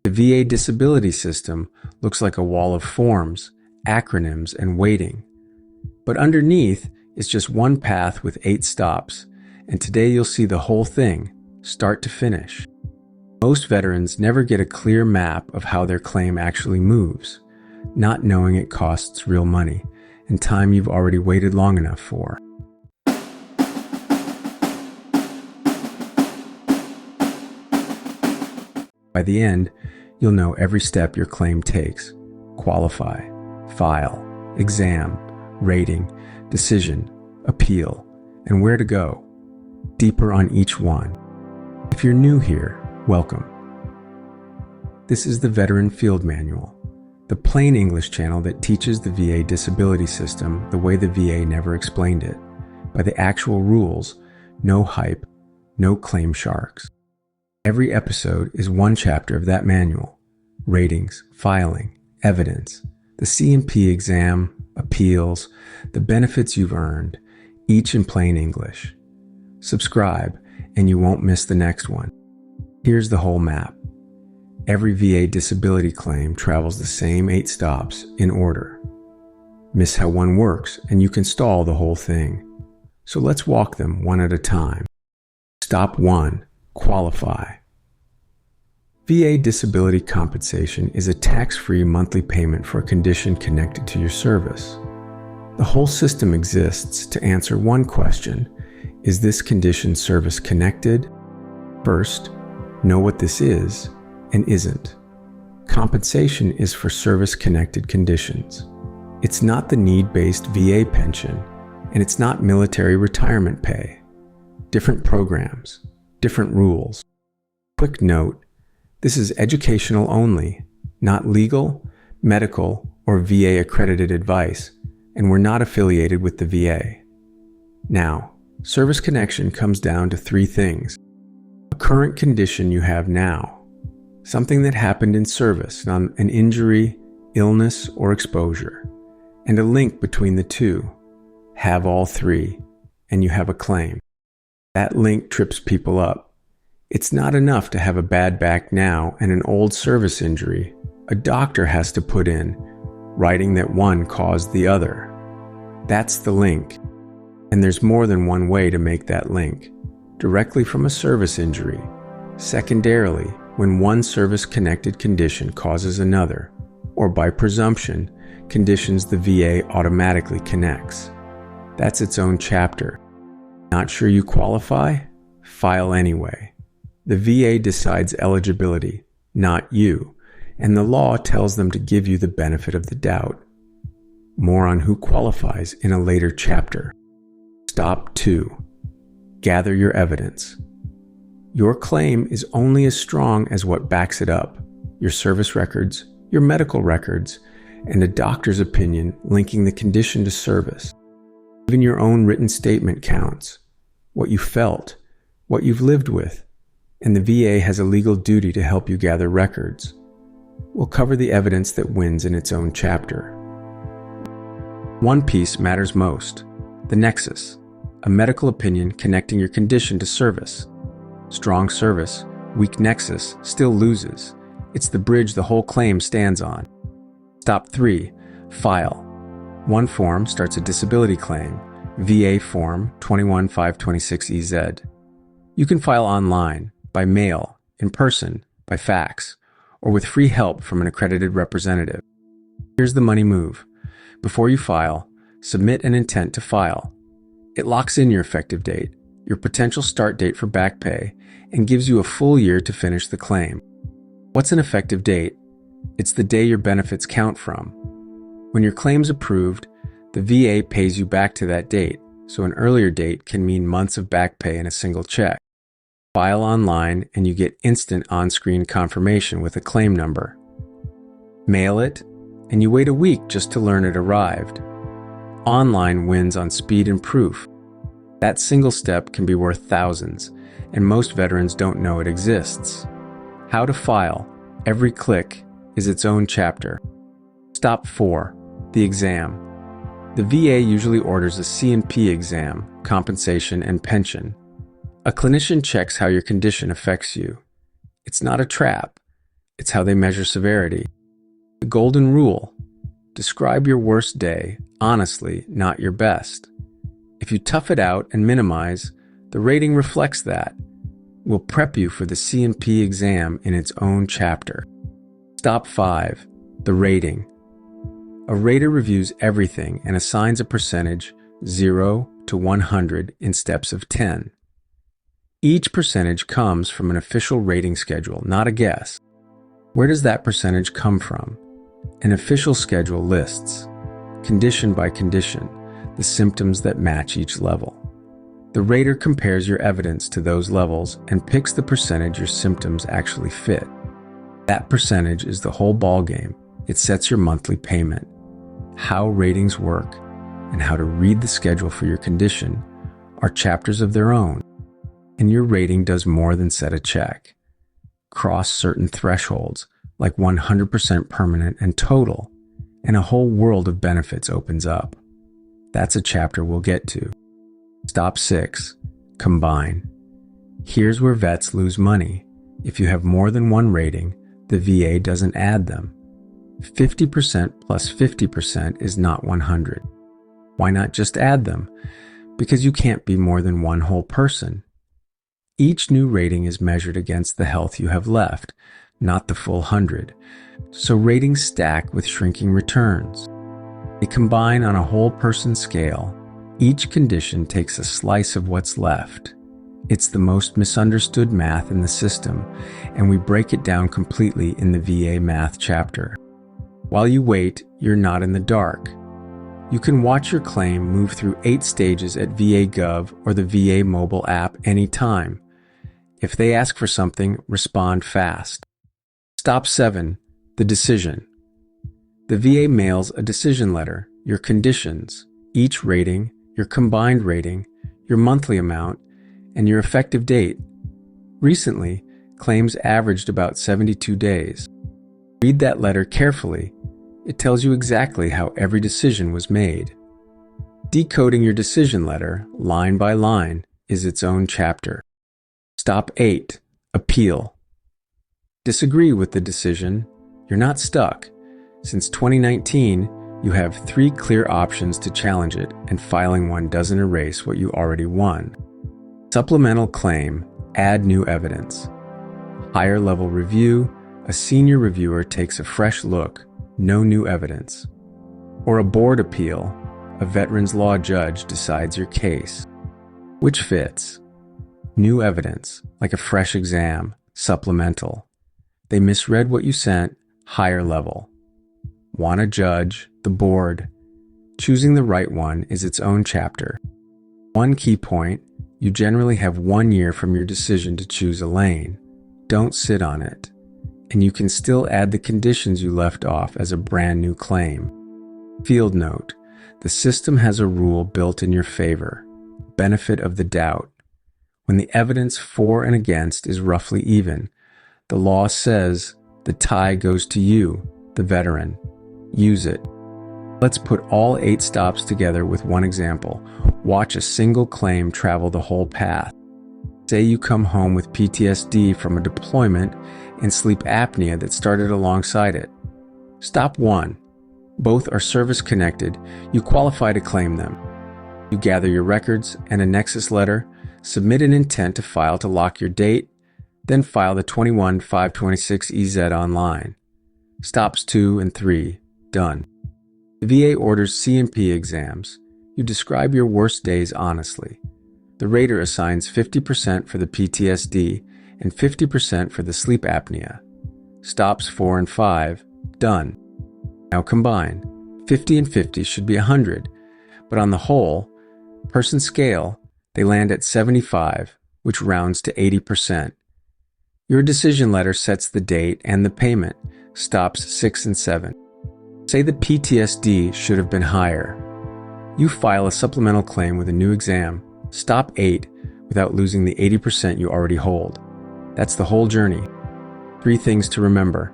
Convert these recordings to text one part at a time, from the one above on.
The VA disability system looks like a wall of forms, acronyms, and waiting. But underneath is just one path with 8 stops, and today you'll see the whole thing, start to finish. Most veterans never get a clear map of how their claim actually moves, not knowing it costs real money and time you've already waited long enough for. By the end, you'll know every step your claim takes: qualify, file, exam, rating, decision, appeal, and where to go. Deeper on each one. If you're new here, welcome. This is the Veteran Field Manual, the plain English channel that teaches the VA disability system the way the VA never explained it, by the actual rules, no hype, no claim sharks. Every episode is one chapter of that manual: ratings, filing, evidence, the C&P exam, appeals, the benefits you've earned, each in plain English. Subscribe and you won't miss the next one. Here's the whole map. Every VA disability claim travels the same 8 stops in order. Miss how one works and you can stall the whole thing. So let's walk them one at a time. Stop 1. Qualify. VA disability compensation is a tax-free monthly payment for a condition connected to your service. The whole system exists to answer one question: is this condition service connected? First, know what this is and isn't. Compensation is for service-connected conditions. It's not the need-based VA pension, and it's not military retirement pay. Different programs, different rules. Quick note, this is educational only, not legal, medical, or VA accredited advice, and we're not affiliated with the VA. Now, service connection comes down to 3 things: a current condition you have now, something that happened in service, an injury, illness, or exposure, and a link between the two. Have all 3, and you have a claim. That link trips people up. It's not enough to have a bad back now and an old service injury. A doctor has to put in, writing that one caused the other. That's the link. And there's more than one way to make that link: directly from a service injury, secondarily when one service-connected condition causes another, or by presumption, conditions the VA automatically connects. That's its own chapter. Not sure you qualify? File anyway. The VA decides eligibility, not you, and the law tells them to give you the benefit of the doubt. More on who qualifies in a later chapter. Stop 2. Gather your evidence. Your claim is only as strong as what backs it up: your service records, your medical records, and a doctor's opinion linking the condition to service. Even your own written statement counts: what you felt, what you've lived with, and the VA has a legal duty to help you gather records. We'll cover the evidence that wins in its own chapter. One piece matters most: the nexus, a medical opinion connecting your condition to service. Strong service, weak nexus, still loses. It's the bridge the whole claim stands on. Stop 3. File. One form starts a disability claim, VA Form 21526EZ. You can file online, by mail, in person, by fax, or with free help from an accredited representative. Here's the money move. Before you file, submit an intent to file. It locks in your effective date, your potential start date for back pay, and gives you a full year to finish the claim. What's an effective date? It's the day your benefits count from. When your claim's approved, the VA pays you back to that date, so an earlier date can mean months of back pay in a single check. File online and you get instant on-screen confirmation with a claim number. Mail it, and you wait a week just to learn it arrived. Online wins on speed and proof. That single step can be worth thousands, and most veterans don't know it exists. How to file. Every click is its own chapter. Stop 4. The exam. The VA usually orders a C&P exam, compensation and pension. A clinician checks how your condition affects you. It's not a trap. It's how they measure severity. The golden rule: describe your worst day honestly, not your best. If you tough it out and minimize, the rating reflects that. We'll prep you for the C&P exam in its own chapter. Stop 5. The rating. A rater reviews everything and assigns a percentage 0 to 100 in steps of 10. Each percentage comes from an official rating schedule, not a guess. Where does that percentage come from? An official schedule lists, condition by condition, the symptoms that match each level. The rater compares your evidence to those levels and picks the percentage your symptoms actually fit. That percentage is the whole ballgame. It sets your monthly payment. How ratings work and how to read the schedule for your condition are chapters of their own. And your rating does more than set a check. Cross certain thresholds, like 100% permanent and total, and a whole world of benefits opens up. That's a chapter we'll get to. Stop 6. Combine. Here's where vets lose money. If you have more than one rating, the VA doesn't add them. 50% plus 50% is not 100. Why not just add them? Because you can't be more than one whole person. Each new rating is measured against the health you have left, not the full 100. So ratings stack with shrinking returns. They combine on a whole person scale. Each condition takes a slice of what's left. It's the most misunderstood math in the system, and we break it down completely in the VA math chapter. While you wait, you're not in the dark. You can watch your claim move through 8 stages at VA.gov or the VA mobile app anytime. If they ask for something, respond fast. Stop 7. The decision. The VA mails a decision letter, your conditions, each rating, your combined rating, your monthly amount, and your effective date. Recently, claims averaged about 72 days. Read that letter carefully. It tells you exactly how every decision was made. Decoding your decision letter, line by line, is its own chapter. Stop 8. Appeal. Disagree with the decision. You're not stuck. Since 2019, you have 3 clear options to challenge it, and filing one doesn't erase what you already won. Supplemental claim. Add new evidence. Higher level review. A senior reviewer takes a fresh look. No new evidence. Or a board appeal. A veterans law judge decides your case. Which fits? New evidence, like a fresh exam. Supplemental. They misread what you sent. Higher level. Want a judge, the board. Choosing the right one is its own chapter. One key point: you generally have 1 year from your decision to choose a lane. Don't sit on it. And you can still add the conditions you left off as a brand new claim. Field note: the system has a rule built in your favor. Benefit of the doubt. When the evidence for and against is roughly even, the law says the tie goes to you, the veteran. Use it. Let's put all 8 stops together with one example. Watch a single claim travel the whole path. Say you come home with PTSD from a deployment and sleep apnea that started alongside it. Stop 1. Both are service-connected. You qualify to claim them. You gather your records and a nexus letter, submit an intent to file to lock your date, then file the 21-526 EZ online. Stops 2 and 3. Done. The VA orders C&P exams. You describe your worst days honestly. The rater assigns 50% for the PTSD and 50% for the sleep apnea. Stops 4 and 5. Done. Now combine. 50 and 50 should be 100, but on the whole, person scale, they land at 75, which rounds to 80%. Your decision letter sets the date and the payment. Stops 6 and 7. Say the PTSD should have been higher. You file a supplemental claim with a new exam. Stop 8 without losing the 80% you already hold. That's the whole journey. 3 things to remember.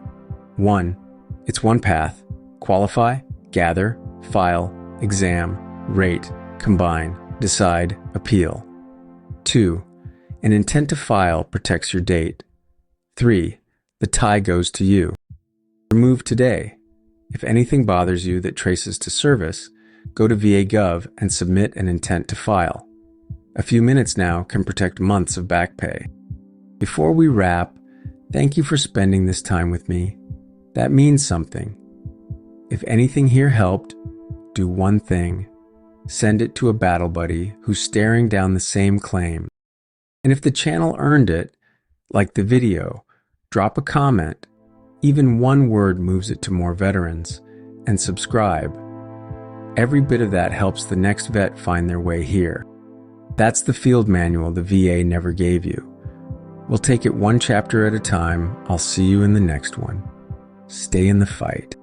1. It's one path. Qualify, gather, file, exam, rate, combine, decide, appeal. 2. An intent to file protects your date. 3. The tie goes to you. Remove today. If anything bothers you that traces to service, go to VA Gov and submit an intent to file. A few minutes now can protect months of back pay. Before we wrap, thank you for spending this time with me. That means something. If anything here helped, do one thing. Send it to a battle buddy who's staring down the same claim. And if the channel earned it, like the video, drop a comment. Even one word moves it to more veterans. And subscribe. Every bit of that helps the next vet find their way here. That's the field manual the VA never gave you. We'll take it one chapter at a time. I'll see you in the next one. Stay in the fight.